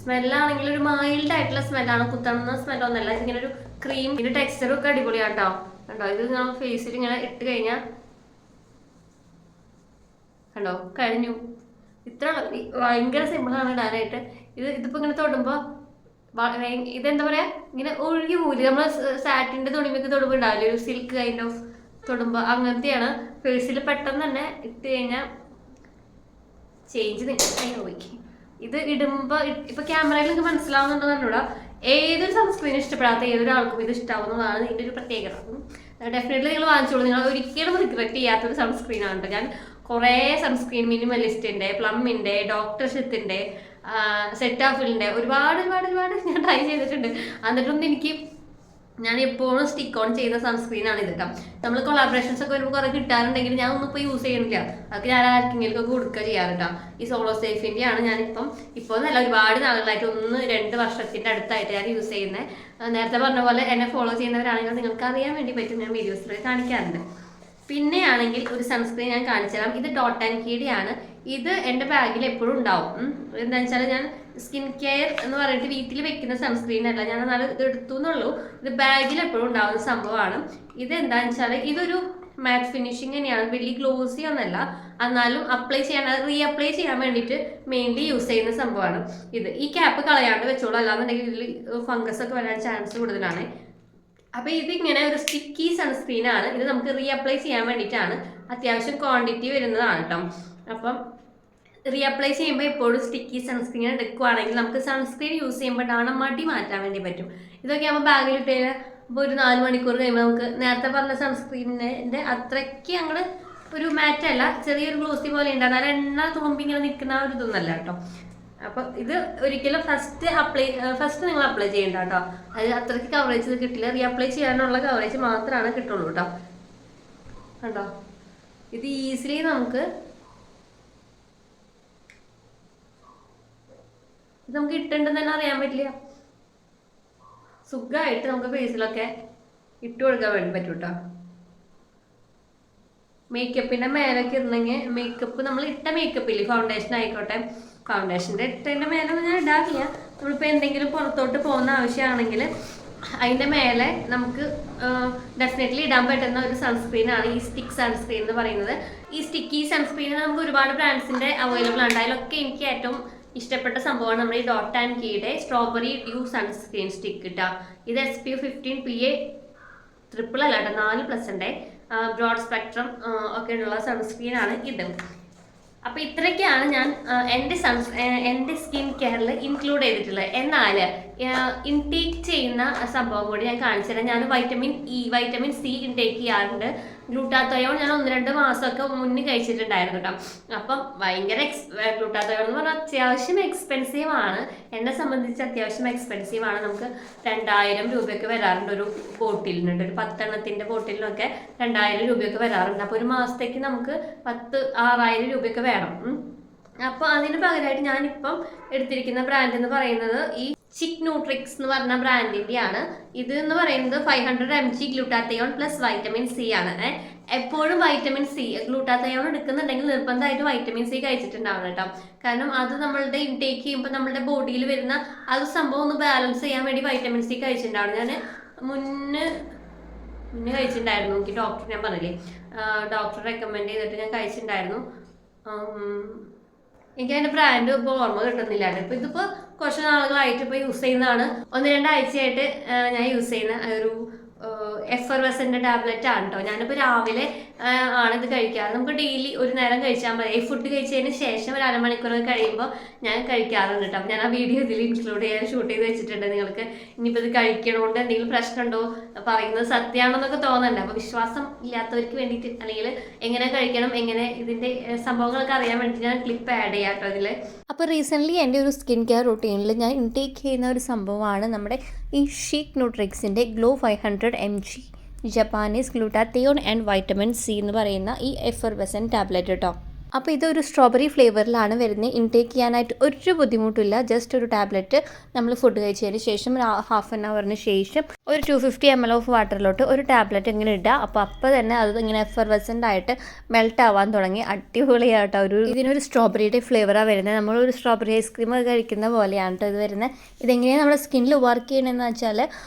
സ്മെല്ലാണെങ്കിൽ ഒരു മൈൽഡ് ആയിട്ടുള്ള സ്മെല്ലാണ്, കുത്തുന്ന സ്മെല്ലൊന്നല്ല. ഇതിങ്ങനെ ഒരു ക്രീം, ഇതിന്റെ ടെക്സ്ചറും ഒക്കെ അടിപൊളിയാട്ടോ. കണ്ടോ, ഇത് നമ്മൾ ഫേസിൽ ഇങ്ങനെ ഇട്ട് കഴിഞ്ഞാൽ കണ്ടോ കഴിഞ്ഞു. ഇത്ര ഭയങ്കര സിമ്പിളാണ് ഇടാനായിട്ട്. ഇതിപ്പോ ഇങ്ങനെ തൊടുമ്പോ ഇതെന്താ പറയാ, ഇങ്ങനെ ഒഴുകി പോലും. നമ്മൾ സാറ്റിന്റെ തുണിമൊക്കെ തൊടുമ്പോ ഉണ്ടാവില്ലേ ഒരു സിൽക്ക് കൈൻഡ് ഓഫ് തൊടുമ്പോ, അങ്ങനത്തെയാണ്. ഫേസിൽ പെട്ടെന്ന് തന്നെ ഇട്ട് കഴിഞ്ഞാൽ ചേഞ്ച് പോയി. ഇത് ഇടുമ്പോ ഇപ്പൊ ക്യാമറയിൽ നിങ്ങൾക്ക് മനസ്സിലാവുന്നുണ്ടെന്നൂടാ, ഏതൊരു സൺസ്ക്രീൻ ഇഷ്ടപ്പെടാത്ത ഏതൊരാൾക്കും ഇത് ഇഷ്ടാവുന്നതാണ് ഇതിന്റെ ഒരു പ്രത്യേകത. ഡെഫിനറ്റ്ലി നിങ്ങൾ വാങ്ങിച്ചോളൂ. നിങ്ങൾ ഒരിക്കലും റിഗ്രറ്റ് ചെയ്യാത്തൊരു സൺസ്ക്രീനാണ് കേട്ടോ. ഞാൻ കുറേ സൺസ്ക്രീൻ, മിനിമലിസ്റ്റിന്റെ, പ്ലമ്മിന്റെ, ഡോക്ടർ ഷിത്തിന്റെ, സെറ്റാഫിലിന്റെ ഒരുപാട് ഞാൻ ട്രൈ ചെയ്തിട്ടുണ്ട്. എന്നിട്ടൊന്നും ഞാൻ എപ്പോഴും സ്റ്റിക്ക് ഓൺ ചെയ്യുന്ന സൺസ്ക്രീനാണ് ഇത് കേട്ടോ. നമ്മൾ കൊളാബറേഷൻസ് ഒക്കെ വരുമ്പോൾ കുറെ കിട്ടാറുണ്ടെങ്കിൽ ഞാൻ ഒന്നും ഇപ്പോൾ യൂസ് ചെയ്യുന്നില്ല. അതൊക്കെ ഞാൻ ആർക്കെങ്കിലും ഒക്കെ കൊടുക്കുക ചെയ്യാറ് കേട്ടോ. ഈ സോളോ സേഫിന്റെ ആണ് ഇപ്പോൾ നല്ല ഒരുപാട് നാളുകളായിട്ട് 1-2 വർഷത്തിന്റെ അടുത്തായിട്ട് ഞാൻ യൂസ് ചെയ്യുന്നത്. നേരത്തെ പറഞ്ഞ പോലെ എന്നെ ഫോളോ ചെയ്യുന്നവരാണെങ്കിൽ നിങ്ങൾക്ക് അറിയാൻ വേണ്ടി പറ്റും, ഞാൻ വീഡിയോസിൽ കാണിക്കാറുണ്ട്. പിന്നെയാണെങ്കിൽ ഒരു സൺസ്ക്രീൻ ഞാൻ കാണിച്ചു തരാം. ഇത് ഡോട്ട് ആൻഡ് കീയുടെ ആണ്. ഇത് എൻ്റെ ബാഗിൽ എപ്പോഴും ഉണ്ടാവും. എന്താണെന്ന് വെച്ചാൽ ഞാൻ സ്കിൻ കെയർ എന്ന് പറഞ്ഞിട്ട് വീട്ടിൽ വെക്കുന്ന സൺസ്ക്രീൻ അല്ല, ഞാൻ എന്നാലും ഇത് എടുത്തു എന്നുള്ളൂ. ഇത് ബാഗിൽ എപ്പോഴും ഉണ്ടാവുന്ന സംഭവമാണ്. ഇത് എന്താണെന്ന് വെച്ചാൽ ഇതൊരു മാറ്റ് ഫിനിഷിങ് തന്നെയാണ്, വലിയ ഗ്ലോസി ഒന്നല്ല. എന്നാലും അപ്ലൈ ചെയ്യാൻ, റീഅപ്ലൈ ചെയ്യാൻ വേണ്ടിയിട്ട് മെയിൻലി യൂസ് ചെയ്യുന്ന സംഭവമാണ് ഇത്. ഈ ക്യാപ്പ് കളയാണ്ട് വെച്ചോളൂ, അല്ലാന്നുണ്ടെങ്കിൽ ഇതിൽ ഫംഗസ് ഒക്കെ വരാൻ ചാൻസ് കൂടുതലാണ്. അപ്പോൾ ഇതിങ്ങനെ ഒരു സ്റ്റിക്കി സൺസ്ക്രീൻ ആണ്. ഇത് നമുക്ക് റീഅപ്ലൈ ചെയ്യാൻ വേണ്ടിയിട്ടാണ്. അത്യാവശ്യം ക്വാണ്ടിറ്റി വരുന്നതാണ് കേട്ടോ. അപ്പം റീഅപ്ലൈ ചെയ്യുമ്പോൾ എപ്പോഴും സ്റ്റിക്കി സൺസ്ക്രീൻ എടുക്കുവാണെങ്കിൽ നമുക്ക് സൺസ്ക്രീൻ യൂസ് ചെയ്യുമ്പോഴാണ് മടി മാറ്റാൻ വേണ്ടി പറ്റും. ഇതൊക്കെ ആകുമ്പോൾ ബാഗിലിട്ട് കഴിഞ്ഞാൽ ഇപ്പോൾ ഒരു 4 മണിക്കൂർ കഴിയുമ്പോൾ നമുക്ക് നേരത്തെ പറഞ്ഞ സൺസ്ക്രീനിൻ്റെ അത്രയ്ക്ക് അങ്ങോട്ട് ഒരു മാറ്റല്ല, ചെറിയൊരു ഗ്ലോസി പോലെ ഉണ്ട്. എന്നാലും എണ്ണ തുളുമ്പി ഇങ്ങനെ നിൽക്കുന്ന ഒരു ഇതൊന്നല്ല കേട്ടോ. അപ്പം ഇത് ഒരിക്കലും ഫസ്റ്റ് നിങ്ങൾ അപ്ലൈ ചെയ്യണ്ട കേട്ടോ. അത് അത്രയ്ക്ക് കവറേജ് കിട്ടില്ല. റീഅപ്ലൈ ചെയ്യാനുള്ള കവറേജ് മാത്രമാണ് കിട്ടുള്ളൂ കേട്ടോ. കണ്ടോ, ഇത് ഈസിലി നമുക്ക് ഇട്ടുണ്ടെന്ന് തന്നെ അറിയാൻ പറ്റില്ല. സുഖമായിട്ട് നമുക്ക് ഫേസിലൊക്കെ ഇട്ട് കൊടുക്കാൻ വേണ്ടി പറ്റും കേട്ടോ. മേക്കപ്പിന്റെ മേലൊക്കെ ഇരുന്നെങ്കിൽ മേക്കപ്പ് നമ്മൾ ഇട്ട മേക്കപ്പില്ലേ, ഫൗണ്ടേഷൻ ആയിക്കോട്ടെ, ഫൗണ്ടേഷൻ്റെ ഇട്ടതിൻ്റെ മേലെ ഞാൻ ഇടാറില്ല. നമ്മളിപ്പോൾ എന്തെങ്കിലും പുറത്തോട്ട് പോകുന്ന ആവശ്യമാണെങ്കിൽ അതിൻ്റെ മേലെ നമുക്ക് ഡെഫിനറ്റ്ലി ഇടാൻ പറ്റുന്ന ഒരു സൺസ്ക്രീനാണ് ഈ സ്റ്റിക്ക് സൺസ്ക്രീൻ എന്ന് പറയുന്നത്. ഈ സ്റ്റിക്കി സൺസ്ക്രീൻ നമുക്ക് ഒരുപാട് ബ്രാൻഡ്സിൻ്റെ അവൈലബിൾ ആണ്. അതിലൊക്കെ എനിക്ക് ഏറ്റവും ഇഷ്ടപ്പെട്ട സംഭവമാണ് നമ്മുടെ ഈ ഡോട്ട് ആൻഡ് കീയുടെ സ്ട്രോബെറി ഡ്യൂ സൺസ്ക്രീൻ സ്റ്റിക്ക് കിട്ടുക. ഇത് SPF 15 PA ട്രിപ്പിൾ അല്ല കേട്ടോ, 4+ ബ്രോഡ് സ്പെക്ട്രം ഒക്കെ ഉള്ള സൺസ്ക്രീനാണ് ഇത്. അപ്പോൾ ഇത്രയൊക്കെയാണ് ഞാൻ എൻ്റെ സ്കിൻ കെയറിൽ ഇൻക്ലൂഡ് ചെയ്തിട്ടുള്ളത്. എന്നാൽ ഇൻടേക്ക് ചെയ്യുന്ന സംഭവം കൂടി ഞാൻ കാണിച്ചു തരാം. ഞാൻ വൈറ്റമിൻ സി ഇൻടേക്ക് ചെയ്യാറുണ്ട്. ഗ്ലൂട്ടാത്തയോൺ ഞാൻ 1-2 മാസമൊക്കെ മുന്നേ കഴിച്ചിട്ടുണ്ടായിരുന്നു കേട്ടോ. അപ്പം ഭയങ്കര ഗ്ലൂട്ടാത്തയോൺ എന്ന് പറഞ്ഞാൽ അത്യാവശ്യം എക്സ്പെൻസീവ് ആണ്. എന്നെ സംബന്ധിച്ച് അത്യാവശ്യം എക്സ്പെൻസീവ് ആണ്. നമുക്ക് 2000 രൂപയൊക്കെ വരാറുണ്ട് ഒരു ബോട്ടിലിനുണ്ട്. ഒരു 10 എണ്ണത്തിൻ്റെ ബോട്ടിലിനൊക്കെ 2000 രൂപയൊക്കെ വരാറുണ്ട്. അപ്പോൾ ഒരു മാസത്തേക്ക് നമുക്ക് 6,000 രൂപയൊക്കെ വേണം. അപ്പോൾ അതിന് പകരമായിട്ട് ഞാനിപ്പം എടുത്തിരിക്കുന്ന ബ്രാൻഡ് എന്ന് പറയുന്നത് ഈ ചിക് ന്യൂട്രിക്സ് എന്ന് പറഞ്ഞ ബ്രാൻഡിൻ്റെയാണ്. ഇത് എന്ന് പറയുന്നത് 500 mg glutathione plus vitamin C ആണ്. എപ്പോഴും വൈറ്റമിൻ സി ഗ്ലൂട്ടാത്തയോൺ എടുക്കുന്നുണ്ടെങ്കിൽ നിർബന്ധമായിട്ട് വൈറ്റമിൻ സി കഴിച്ചിട്ടുണ്ടാവണം കേട്ടോ. കാരണം അത് നമ്മളുടെ ഇൻടേക്ക് ചെയ്യുമ്പോൾ നമ്മുടെ ബോഡിയിൽ വരുന്ന അത് സംഭവം ഒന്ന് ബാലൻസ് ചെയ്യാൻ വേണ്ടി വൈറ്റമിൻ സി കഴിച്ചിട്ടുണ്ടാവണം. ഞാൻ മുന്നേ കഴിച്ചിട്ടുണ്ടായിരുന്നു. എനിക്ക് ഡോക്ടർ ഞാൻ പറഞ്ഞില്ലേ, ഡോക്ടർ റെക്കമെൻഡ് ചെയ്തിട്ട് ഞാൻ കഴിച്ചിട്ടുണ്ടായിരുന്നു. എനിക്ക് അതിൻ്റെ ബ്രാൻഡ് ഇപ്പോൾ ഓർമ്മ കിട്ടുന്നില്ലാണ്. ഇപ്പോൾ ഇതിപ്പോൾ കുറച്ച് നാളുകളായിട്ട് ഇപ്പോൾ യൂസ് ചെയ്യുന്നതാണ്. 1-2 ആഴ്ചയായിട്ട് ഞാൻ യൂസ് ചെയ്യുന്ന ഒരു എഫർവെസൻ്റെ ടാബ്ലറ്റ് ആണ് കേട്ടോ. ഞാനിപ്പോൾ രാവിലെ ആണ് ഇത് കഴിക്കാറ്. നമുക്ക് ഡെയിലി ഒരു നേരം കഴിച്ചാൽ മതി. ഫുഡ് കഴിച്ചതിന് ശേഷം ഒരു അരമണിക്കൂർ കഴിയുമ്പോൾ ഞാൻ കഴിക്കാറുണ്ട് കേട്ടോ. ഞാൻ ആ വീഡിയോ ഇതിൽ ഇൻക്ലൂഡ് ചെയ്യാൻ ഷൂട്ട് ചെയ്ത് വെച്ചിട്ടുണ്ട്. നിങ്ങൾക്ക് ഇനിയിപ്പോൾ ഇത് കഴിക്കണോണ്ട് എന്തെങ്കിലും പ്രശ്നമുണ്ടോ, പറയുന്നത് സത്യമാണെന്നൊക്കെ തോന്നുന്നുണ്ട്. അപ്പോൾ വിശ്വാസം ഇല്ലാത്തവർക്ക് വേണ്ടിയിട്ട് അല്ലെങ്കിൽ എങ്ങനെ കഴിക്കണം, എങ്ങനെ ഇതിൻ്റെ സംഭവങ്ങളൊക്കെ അറിയാൻ വേണ്ടിയിട്ട് ഞാൻ ക്ലിപ്പ് ആഡ് ചെയ്യാം കേട്ടോ ഇതിൽ. അപ്പോൾ റീസെൻ്റ്ലി എൻ്റെ ഒരു സ്കിൻ കെയർ റൂട്ടീനിൽ ഞാൻ ഇൻടേക്ക് ചെയ്യുന്ന ഒരു സംഭവമാണ് നമ്മുടെ ഈ ഷീക്ക് ന്യൂട്രിക്സിൻ്റെ glow 500 mg Japanese glutathione and vitamin C എന്ന് പറയുന്ന ഈ എഫർവെസൻ ടാബ്ലറ്റ് കേട്ടോ. അപ്പോൾ ഇതൊരു സ്ട്രോബെറി ഫ്ലേവറിലാണ് വരുന്നത്. ഇൻടേക്ക് ചെയ്യാനായിട്ട് ഒരു ബുദ്ധിമുട്ടില്ല. ജസ്റ്റ് ഒരു ടാബ്ലറ്റ് നമ്മൾ ഫുഡ് കഴിച്ചതിന് ശേഷം ഹാഫ് ആൻ അവറിന് ശേഷം ഒരു 250 ml ഓഫ് വാട്ടറിലോട്ട് ഒരു ടാബ്ലറ്റ് ഇങ്ങനെ ഇടുക. അപ്പോൾ തന്നെ അത് ഇങ്ങനെ എഫർവെസൻ്റ് ആയിട്ട് മെൽറ്റ് ആവാൻ തുടങ്ങി. അടിപൊളിയാട്ടോ. ഇതിനൊരു സ്ട്രോബെറിയുടെ ഫ്ലേവറാണ് വരുന്നത്. നമ്മളൊരു സ്ട്രോബെറി ഐസ്ക്രീം കഴിക്കുന്ന പോലെയാണ് കേട്ടോ ഇത് വരുന്നത്. ഇതെങ്ങനെയാണ് നമ്മുടെ സ്കിന്നിൽ വർക്ക് ചെയ്യണമെന്ന് വെച്ചാൽ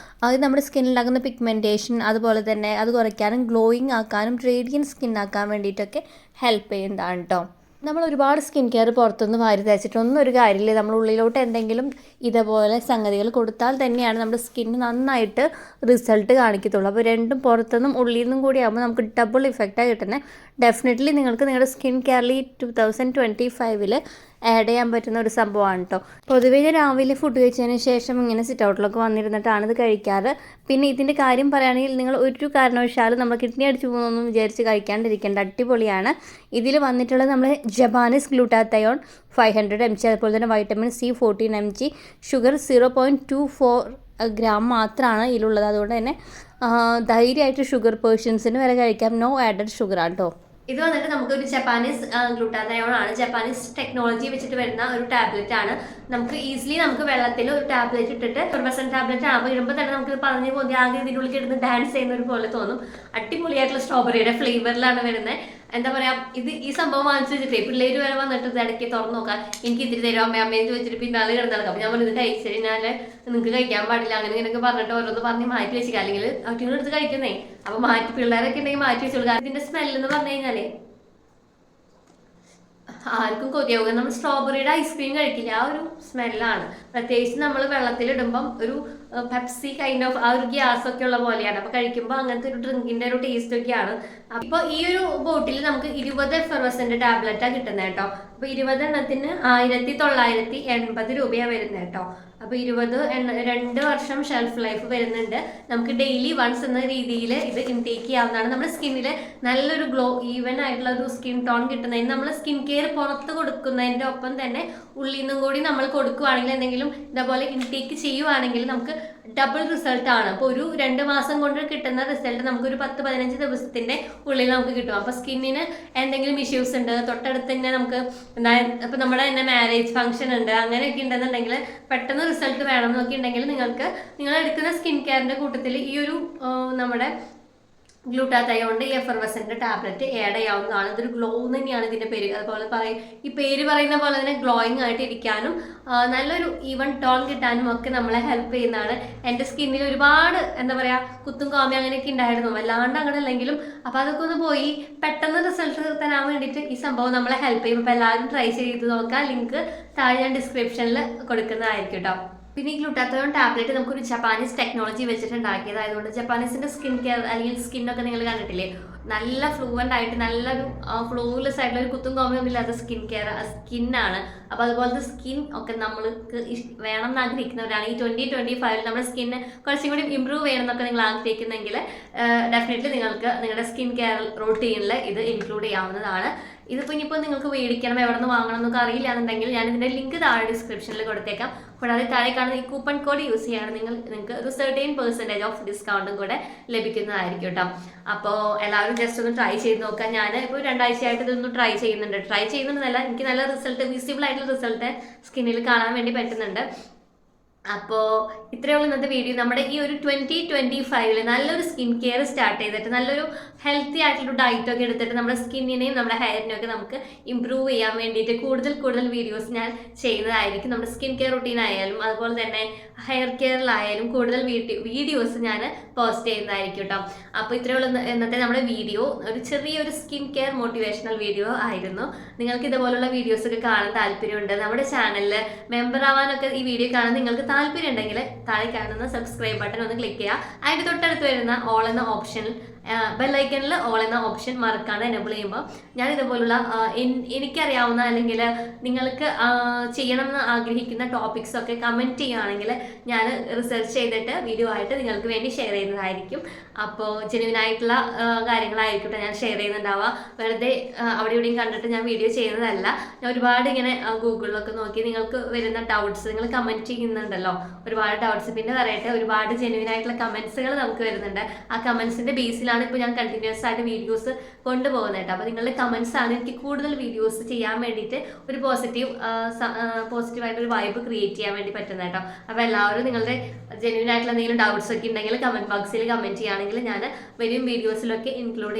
അത് നമ്മുടെ സ്കിന്നിലാകുന്ന പിഗ്മെൻറ്റേഷൻ അതുപോലെ തന്നെ അത് കുറയ്ക്കാനും ഗ്ലോയിങ് ആക്കാനും റേഡിയൻറ്റ് സ്കിൻ ആക്കാൻ വേണ്ടിയിട്ടൊക്കെ ഹെൽപ്പ് ചെയ്യുന്നതാണ് കേട്ടോ. നമ്മൾ ഒരുപാട് സ്കിൻ കെയർ പുറത്തുനിന്ന് വാരി തേച്ചിട്ടൊന്നും ഒരു കാര്യമില്ല. നമ്മൾ ഉള്ളിലോട്ട് എന്തെങ്കിലും ഇതേപോലെ സംഗതികൾ കൊടുത്താൽ തന്നെയാണ് നമ്മുടെ സ്കിന്ന് നന്നായിട്ട് റിസൾട്ട് കാണിക്കത്തുള്ളൂ. അപ്പോൾ രണ്ടും പുറത്തുനിന്നും ഉള്ളിൽ നിന്നും കൂടി ആകുമ്പോൾ നമുക്ക് ഡബിൾ ഇഫക്റ്റാണ് കിട്ടുന്നത്. ഡെഫിനറ്റ്ലി നിങ്ങൾക്ക് നിങ്ങളുടെ സ്കിൻ കെയറിൽ 2025 ആഡ് ചെയ്യാൻ പറ്റുന്ന ഒരു സംഭവമാണ് കേട്ടോ. പൊതുവേ ഞാൻ രാവിലെ ഫുഡ് കഴിച്ചതിന് ശേഷം ഇങ്ങനെ സിറ്റ് ഔട്ടിലൊക്കെ വന്നിരുന്നിട്ടാണ് ഇത് കഴിക്കാറ്. പിന്നെ ഇതിൻ്റെ കാര്യം പറയുകയാണെങ്കിൽ നിങ്ങൾ ഒരു കാരണവശാലും നമ്മൾ കിഡ്നി അടിച്ചു പോകുന്നൊന്നും വിചാരിച്ച് കഴിക്കാണ്ടിരിക്കേണ്ട. അടിപൊളിയാണ്. ഇതിൽ വന്നിട്ടുള്ളത് നമ്മൾ ജപ്പാനീസ് ഗ്ലൂട്ടാത്തയോൺ 500 mg, അതുപോലെ തന്നെ vitamin C 14 mg, sugar 0.24 gram മാത്രമാണ് ഇതിലുള്ളത്. അതുകൊണ്ട് തന്നെ ധൈര്യമായിട്ട് ഷുഗർ പേഷ്യൻസിന് വരെ കഴിക്കാം. നോ ആഡഡ് ഷുഗറാണ് കേട്ടോ. ഇത് വന്നിട്ട് നമുക്കൊരു ജപ്പാനീസ് ഗ്ലൂട്ടാത്തയോൺ ആണ്. ജപ്പാനീസ് ടെക്നോളജി വെച്ചിട്ട് വരുന്ന ഒരു ടാബ്ലറ്റ് ആണ്. നമുക്ക് ഈസിലി നമുക്ക് വെള്ളത്തിൽ ഒരു ടാബ്ലറ്റ് ഇട്ടിട്ട് 1% ടാബ്ലറ്റ് ആണ്. അപ്പോൾ ഇടുമ്പോൾ തന്നെ നമുക്ക് പറഞ്ഞു പോകുന്നത് ആകെ ഇതിനുള്ളിൽ ഇടുന്ന് ഡാൻസ് ചെയ്യുന്ന ഒരു പോലെ തോന്നും. അടിപൊളിയായിട്ടുള്ള സ്ട്രോബെറിയുടെ ഫ്ലേവറിലാണ് വരുന്നത്. എന്താ പറയാ, ഇത് ഈ സംഭവം വാങ്ങിച്ചു വെച്ചിട്ടേ പിള്ളേർ വരെ വന്നിട്ട് ഇത് ഇടയ്ക്ക് തുറന്നു നോക്കാം, എനിക്ക് ഇതിരി തരും അമ്മയെന്ന് ചോദിച്ചിട്ട് പിന്നാലെ കിടന്നിടക്കാം. അപ്പോൾ ഞാൻ ഇത് കഴിച്ചു കഴിഞ്ഞാൽ നിങ്ങൾക്ക് കഴിക്കാൻ പാടില്ല അങ്ങനെ ഇങ്ങനെയൊക്കെ പറഞ്ഞിട്ട് ഓരോന്ന് പറഞ്ഞ് മാറ്റി വെച്ചിരിക്കുക. അല്ലെങ്കിൽ അവറ്റങ്ങളെടുത്ത് കഴിക്കുന്നേ. അപ്പോൾ മാറ്റി പിള്ളേരൊക്കെ ഉണ്ടെങ്കിൽ മാറ്റി വെച്ചോളൂ. കാരണം ഇതിൻ്റെ സ്മെല്ലെന്ന് പറഞ്ഞു കഴിഞ്ഞാലേ ആർക്കും കൊതിയാവുക. നമ്മൾ സ്ട്രോബെറിയുടെ ഐസ്ക്രീം കഴിക്കില്ല, ആ ഒരു സ്മെല്ലാണ്. പ്രത്യേകിച്ച് നമ്മൾ വെള്ളത്തിലിടുമ്പം ഒരു പെപ്സി കൈൻഡ് ഓഫ് ആ ഒരു ഗ്യാസൊക്കെ ഉള്ള പോലെയാണ്. അപ്പോൾ കഴിക്കുമ്പോൾ അങ്ങനത്തെ ഒരു ഡ്രിങ്കിൻ്റെ ഒരു ടേസ്റ്റ് ഒക്കെയാണ്. അപ്പോൾ ഈ ഒരു ബോട്ടിൽ നമുക്ക് 20 എഫർവെസൻ്റ് ടാബ്ലറ്റാണ് കിട്ടുന്നത് കേട്ടോ. അപ്പോൾ 20 എണ്ണത്തിന് 1980 രൂപയാണ് വരുന്നത് കേട്ടോ. അപ്പോൾ 2 വർഷം ഷെൽഫ് ലൈഫ് വരുന്നുണ്ട്. നമുക്ക് ഡെയിലി വൺസ് എന്ന രീതിയിൽ ഇത് ഇൻടേക്ക് ചെയ്യാവുന്നതാണ്. നമ്മുടെ സ്കിന്നിൽ നല്ലൊരു ഗ്ലോ ഈവൻ ആയിട്ടുള്ള ഒരു സ്കിൻ ടോൺ കിട്ടുന്നതിന് നമ്മൾ സ്കിൻ കെയർ പുറത്ത് കൊടുക്കുന്നതിൻ്റെ ഒപ്പം തന്നെ ഉള്ളിൽ നിന്നും കൂടി നമ്മൾ കൊടുക്കുകയാണെങ്കിൽ എന്തെങ്കിലും ഇതേപോലെ ഇൻടേക്ക് ചെയ്യുവാണെങ്കിൽ നമുക്ക് ഡബിൾ റിസൾട്ടാണ്. അപ്പോൾ ഒരു 2 മാസം കൊണ്ട് കിട്ടുന്ന റിസൾട്ട് നമുക്കൊരു 10-15 ദിവസത്തിൻ്റെ ഉള്ളിൽ നമുക്ക് കിട്ടും. അപ്പോൾ സ്കിന്നിന് എന്തെങ്കിലും ഇഷ്യൂസ് ഉണ്ട്, തൊട്ടടുത്ത് തന്നെ നമുക്ക് എന്താ ഇപ്പോൾ നമ്മുടെ തന്നെ മാരേജ് ഫംഗ്ഷൻ ഉണ്ട്, അങ്ങനെയൊക്കെ ഉണ്ടെന്നുണ്ടെങ്കിൽ പെട്ടെന്ന് റിസൾട്ട് വേണം എന്നൊക്കെ ഉണ്ടെങ്കിൽ നിങ്ങൾ എടുക്കുന്ന സ്കിൻ കെയറിൻ്റെ കൂട്ടത്തിൽ ഈ ഒരു നമ്മുടെ ഗ്ലൂട്ടാത്തയോണ്ട് ഈ എഫർവെസൻ്റ് ടാബ്ലറ്റ് ആഡ് ചെയ്യാവുന്നതാണ്. ഇതൊരു ഗ്ലോ തന്നെയാണ് ഇതിൻ്റെ പേര്. അതുപോലെ ഈ പേര് പറയുന്ന പോലെ തന്നെ ഗ്ലോയിങ് ആയിട്ട് ഇരിക്കാനും നല്ലൊരു ഈവൻ ടോൺ കിട്ടാനും ഒക്കെ നമ്മളെ ഹെൽപ്പ് ചെയ്യുന്നതാണ്. എൻ്റെ സ്കിന്നിൽ ഒരുപാട് എന്താ പറയുക കുത്തും കാമി അങ്ങനെയൊക്കെ ഉണ്ടായിരുന്നു, വല്ലാണ്ട് അങ്ങനെ അല്ലെങ്കിലും. അപ്പോൾ അതൊക്കെ ഒന്ന് പോയി പെട്ടെന്ന് റിസൾട്ട് തരാൻ വേണ്ടിയിട്ട് ഈ സംഭവം നമ്മളെ ഹെൽപ്പ് ചെയ്യും. അപ്പോൾ എല്ലാവരും ട്രൈ ചെയ്ത് നോക്കാം. ലിങ്ക് താഴെ ഞാൻ ഡിസ്ക്രിപ്ഷനിൽ കൊടുക്കുന്നതായിരിക്കും കേട്ടോ. പിന്നെ ഈ ഗ്ലൂട്ടാത്തയോൺ ടാബ്ലറ്റ് നമുക്കൊരു ജപ്പാനീസ് ടെക്നോളജി വെച്ചിട്ട് ഉണ്ടാക്കിയതായതുകൊണ്ട് ജപ്പാനീസിൻ്റെ സ്കിൻ കെയർ അല്ലെങ്കിൽ സ്കിന്നൊക്കെ നിങ്ങൾ കണ്ടിട്ടില്ലേ, നല്ല ഫ്ലൂവൻ്റ് ആയിട്ട് നല്ലൊരു ഫ്ലോലെസ് ആയിട്ടുള്ള ഒരു കുത്തും കോമയൊന്നും ഇല്ലാത്ത സ്കിന്നാണ്. അപ്പോൾ അതുപോലത്തെ സ്കിൻ ഒക്കെ നമ്മൾക്ക് വേണം എന്ന് ആഗ്രഹിക്കുന്നവരാണ്. ഈ 2025 നമ്മുടെ സ്കിന്ന് കുറച്ചും കൂടി ഇമ്പ്രൂവ് ചെയ്യണം എന്നൊക്കെ നിങ്ങൾ ആഗ്രഹിക്കുന്നെങ്കിൽ ഡെഫിനറ്റ്ലി നിങ്ങൾക്ക് നിങ്ങളുടെ സ്കിൻ കെയർ റൂട്ടീനിൽ ഇത് ഇൻക്ലൂഡ് ചെയ്യാവുന്നതാണ്. ഇതിപ്പോൾ ഇനിയിപ്പോൾ നിങ്ങൾക്ക് മേടിക്കണം, എവിടെ നിന്ന് വാങ്ങണം എന്നൊക്കെ അറിയില്ല എന്നുണ്ടെങ്കിൽ ഞാനിതിൻ്റെ ലിങ്ക് താഴെ ഡിസ്ക്രിപ്ഷനിൽ കൊടുത്തേക്കാം. കൂടാതെ താഴെ കാണുന്ന ഈ കൂപ്പൺ കോഡ് യൂസ് ചെയ്യുകയാണെങ്കിൽ നിങ്ങൾക്ക് ഒരു 13% ഓഫ് ഡിസ്കൗണ്ടും കൂടെ ലഭിക്കുന്നതായിരിക്കും കേട്ടോ. അപ്പോൾ എല്ലാവരും ജസ്റ്റ് ഒന്ന് ട്രൈ ചെയ്ത് നോക്കാം. ഞാൻ ഇപ്പോൾ 2 ആഴ്ചയായിട്ട് ഇതൊന്ന് ട്രൈ ചെയ്യുന്നുണ്ടെന്നല്ല, എനിക്ക് നല്ല റിസൾട്ട്, വിസിബിൾ ആയിട്ടുള്ള റിസൾട്ട് സ്കിന്നിൽ കാണാൻ വേണ്ടി പറ്റുന്നുണ്ട്. അപ്പോൾ ഇത്രയുള്ള ഇന്നത്തെ വീഡിയോ. നമ്മുടെ ഈ ഒരു 2025 നല്ലൊരു സ്കിൻ കെയർ സ്റ്റാർട്ട് ചെയ്തിട്ട് നല്ലൊരു ഹെൽത്തി ആയിട്ടുള്ള ഡയറ്റൊക്കെ എടുത്തിട്ട് നമ്മുടെ സ്കിന്നിനെയും നമ്മുടെ ഹെയറിനെയും ഒക്കെ നമുക്ക് ഇമ്പ്രൂവ് ചെയ്യാൻ വേണ്ടിയിട്ട് കൂടുതൽ വീഡിയോസ് ഞാൻ ചെയ്യുന്നതായിരിക്കും. നമ്മുടെ സ്കിൻ കെയർ റുട്ടീൻ ആയാലും അതുപോലെ തന്നെ ഹെയർ കെയറിലായാലും കൂടുതൽ വീഡിയോസ് ഞാൻ പോസ്റ്റ് ചെയ്യുന്നതായിരിക്കും കേട്ടോ. അപ്പോൾ ഇത്രയുള്ള ഇന്നത്തെ നമ്മുടെ വീഡിയോ ഒരു ചെറിയൊരു സ്കിൻ കെയർ മോട്ടിവേഷണൽ വീഡിയോ ആയിരുന്നു. നിങ്ങൾക്ക് ഇതുപോലുള്ള വീഡിയോസ് ഒക്കെ കാണാൻ താല്പര്യമുണ്ട്, നമ്മുടെ ചാനലിൽ മെമ്പർ ആവാനൊക്കെ ഈ വീഡിയോ കാണാൻ നിങ്ങൾക്ക് താല്പര്യം ഉണ്ടെങ്കിൽ താഴെ കാണുന്ന സബ്സ്ക്രൈബ് ബട്ടൺ ഒന്ന് ക്ലിക്ക് ചെയ്യുക. അതിൻ്റെ തൊട്ടടുത്ത് വരുന്ന ഓൾ എന്ന ഓപ്ഷനിൽ ബെല്ലൈക്കണിൽ ഓൾ എന്ന ഓപ്ഷൻ മറക്കാണ്ട് എനേബിൾ ചെയ്യുമ്പോൾ ഞാൻ ഇതുപോലുള്ള എനിക്കറിയാവുന്ന അല്ലെങ്കിൽ നിങ്ങൾക്ക് ചെയ്യണമെന്ന് ആഗ്രഹിക്കുന്ന ടോപ്പിക്സ് ഒക്കെ കമൻറ്റ് ചെയ്യുകയാണെങ്കിൽ ഞാൻ റിസർച്ച് ചെയ്തിട്ട് വീഡിയോ ആയിട്ട് നിങ്ങൾക്ക് വേണ്ടി ഷെയർ ചെയ്യുന്നതായിരിക്കും. അപ്പോൾ ജെന്യുവിനായിട്ടുള്ള കാര്യങ്ങളായിരിക്കട്ടെ ഞാൻ ഷെയർ ചെയ്യുന്നുണ്ടാവുക. വെറുതെ അവിടെ ഇവിടെയും കണ്ടിട്ട് ഞാൻ വീഡിയോ ചെയ്യുന്നതല്ല. ഞാൻ ഒരുപാട് ഇങ്ങനെ ഗൂഗിളിലൊക്കെ നോക്കി നിങ്ങൾക്ക് വരുന്ന ഡൗട്ട്സ് നിങ്ങൾ കമൻറ്റ് ചെയ്യുന്നുണ്ടല്ലോ, ഒരുപാട് ഡൗട്ട്സ്. പിന്നെ പറയട്ടെ, ഒരുപാട് ജെന്യുവിനായിട്ടുള്ള കമൻസുകൾ നമുക്ക് വരുന്നുണ്ട്. ആ കമൻസിൻ്റെ ബേസിലാണ് ഇപ്പോൾ ഞാൻ കണ്ടിന്യൂസ് ആയിട്ട് വീഡിയോസ് കൊണ്ടുപോകുന്നത് കേട്ടോ. അപ്പോൾ നിങ്ങളുടെ കമൻസ് ആണ് എനിക്ക് കൂടുതൽ വീഡിയോസ് ചെയ്യാൻ വേണ്ടിയിട്ട് ഒരു പോസിറ്റീവായിട്ടൊരു വൈബ് ക്രിയേറ്റ് ചെയ്യാൻ വേണ്ടി പറ്റുന്നത് കേട്ടോ. അപ്പോൾ എല്ലാവരും നിങ്ങളുടെ ജെന്യുവൻ ആയിട്ടുള്ള എന്തെങ്കിലും ഡൗട്ട്സ് ഒക്കെ ഉണ്ടെങ്കിൽ കമൻറ്റ് ബോക്സിൽ കമൻറ്റ് ചെയ്യുകയാണെങ്കിൽ ഞാൻ വരും വീഡിയോസിലൊക്കെ ഇൻക്ലൂഡ്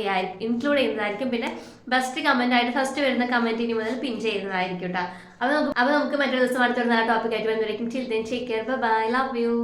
ചെയ്യുന്നതായിരിക്കും. പിന്നെ ബെസ്റ്റ് കമൻ്റ് ആയിട്ട് ഫസ്റ്റ് വരുന്ന കമൻറ്റ് ഇനി മുതൽ പിൻ ചെയ്യുന്നതായിരിക്കും കേട്ടോ. അപ്പോൾ നമുക്ക് മറ്റൊരു ദിവസം അടുത്തൊരു നല്ല ടോപ്പിക്കായിട്ട് വരുന്നതായിരിക്കും. Chill then take care, bye, love U.